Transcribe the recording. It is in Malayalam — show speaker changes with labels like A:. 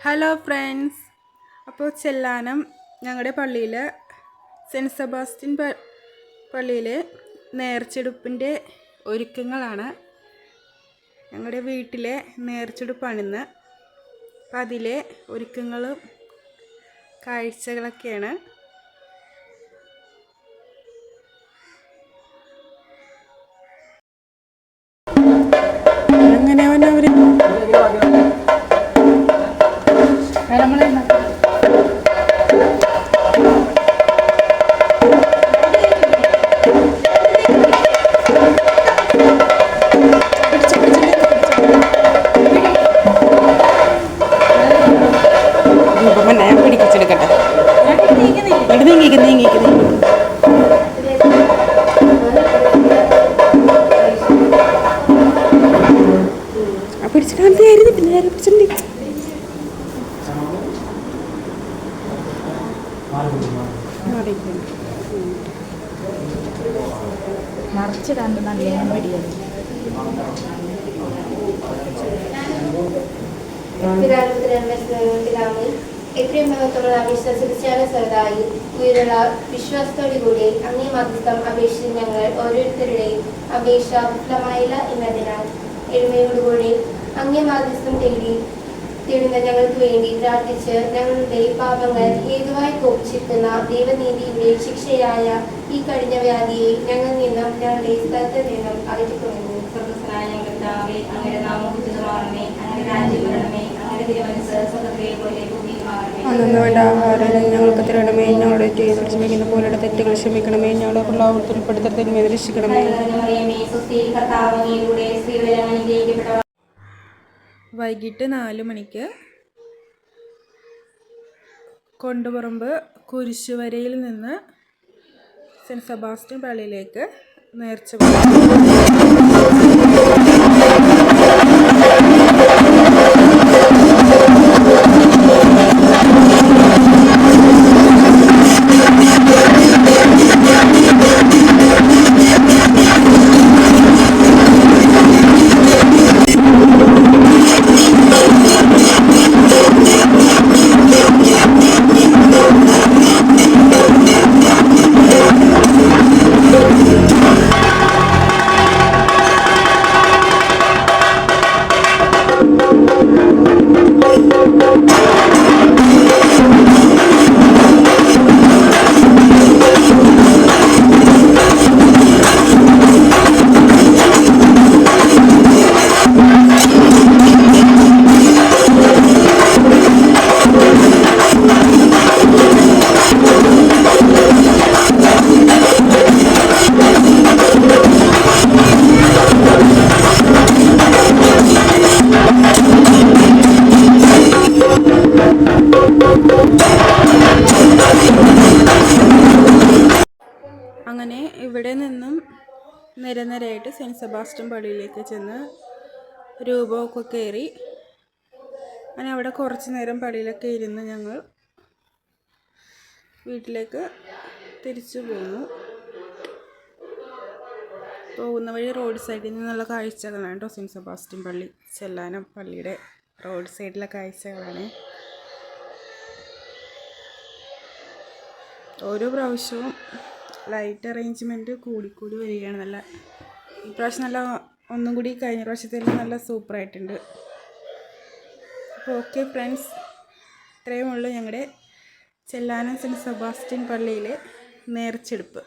A: ഹലോ ഫ്രണ്ട്സ്, അപ്പോൾ ചെല്ലാനം ഞങ്ങളുടെ പള്ളിയിൽ സെൻറ്റ് സെബാസ്റ്റ്യൻ പള്ളിയിലെ നേർച്ചെടുപ്പിൻ്റെ ഒരുക്കങ്ങളാണ്. ഞങ്ങളുടെ വീട്ടിലെ നേർച്ചെടുപ്പാണിന്ന്. അപ്പം അതിലെ ഒരുക്കങ്ങളും കാഴ്ചകളൊക്കെയാണ്. അങ്ങനെ അവർ ഞാൻ പിടിപ്പിച്ചെടുക്കട്ടെ. നീങ്ങിക്ക് പിടിച്ചിട്ടായിരുന്നു. പിന്നെ നേരെ പിടിച്ചിട്ടുണ്ട്.
B: നിറച്ച് കണ്ട് നല്ല പേടിയാണ്.
C: വിശ്വാസത്തിലായി ഉയരുള്ള വിശ്വാസത്തോടുകൂടി അങ്ങേ മധ്യസ്ഥം അപേക്ഷിച്ച് ഞങ്ങൾ ഓരോരുത്തരുടെയും അപേക്ഷ വിഫലമായില്ല എന്നതിനാൽ എളിമയോടുകൂടി അങ്ങേ മധ്യസ്ഥം തേടുന്ന ഞങ്ങൾക്ക് വേണ്ടി പ്രാർത്ഥിച്ച് ഞങ്ങളുടെ പാപങ്ങൾ ഹേതുവായി കോപിച്ചിരിക്കുന്ന ദൈവനീതിയുടെ ശിക്ഷയായ ഈ കഴിഞ്ഞ വ്യാധിയെ ഞങ്ങളിൽ നിന്നും ഞങ്ങളുടെ സ്ഥലത്ത് നിന്നും അകറ്റിക്കൊള്ളുന്നു. സ്വർഗ്ഗസ്ഥനായ ഞങ്ങളുടെ പിതാവേ, അങ്ങയുടെ നാമം ഉചിതമാകണമേ, അങ്ങയുടെ രാജ്യം വരണമേ, അങ്ങയുടെ തിരുമനസ്സ് സ്വർഗ്ഗത്തിലെ പോലെ ഭൂമിയിലുമാകണമേ.
A: അന്നു വേണ്ട ആഹാരം ഞങ്ങൾക്ക് തരണമേ, ഞങ്ങളുടെ ക്ഷമിക്കുന്ന പോലെ തെറ്റുകൾ ക്ഷമിക്കണമേ, ഞങ്ങളുടെ പ്രലോഭനത്തിൽ ഉൾപ്പെടുത്തരുതേ, രക്ഷിക്കണമേ. വൈകിട്ട് 4 മണിക്ക് കൊണ്ടുപറമ്പ് കുരിശുവരയിൽ നിന്ന് സെൻറ്റ് സെബാസ്റ്റ്യൻ പള്ളിയിലേക്ക് നേർച്ച അങ്ങനെ ഇവിടെ നിന്നും നിരനിരയായിട്ട് സെൻറ്റ് സെബാസ്റ്റ്യൻ പള്ളിയിലേക്ക് ചെന്ന് രൂപമൊക്കെ കയറി അങ്ങനെ അവിടെ കുറച്ച് നേരം പള്ളിയിലൊക്കെ ഇരുന്ന് ഞങ്ങൾ വീട്ടിലേക്ക് തിരിച്ചു പോന്നു. പോകുന്ന വഴി റോഡ് സൈഡിൽ നിന്നുള്ള കാഴ്ചകളാണ് കേട്ടോ. സെൻറ്റ് സെബാസ്റ്റ്യൻ പള്ളി, ചെല്ലാനം പള്ളിയുടെ റോഡ് സൈഡിലെ കാഴ്ചകളാണ്. ഓരോ പ്രാവശ്യവും ലൈറ്റ് അറേഞ്ച്മെൻറ്റ് കൂടിക്കൂടി വരികയാണ്. നല്ല ഇപ്രാവശ്യം നല്ല ഒന്നും കൂടി കഴിഞ്ഞ പ്രാവശ്യത്തിൽ നല്ല സൂപ്പറായിട്ടുണ്ട്. അപ്പോൾ ഓക്കെ ഫ്രണ്ട്സ്, ഇത്രയും ഉള്ളൂ ഞങ്ങളുടെ ചെല്ലാനം സെൻറ്റ് സെബാസ്റ്റ്യൻ പള്ളിയിലെ നേർച്ചെടുപ്പ്.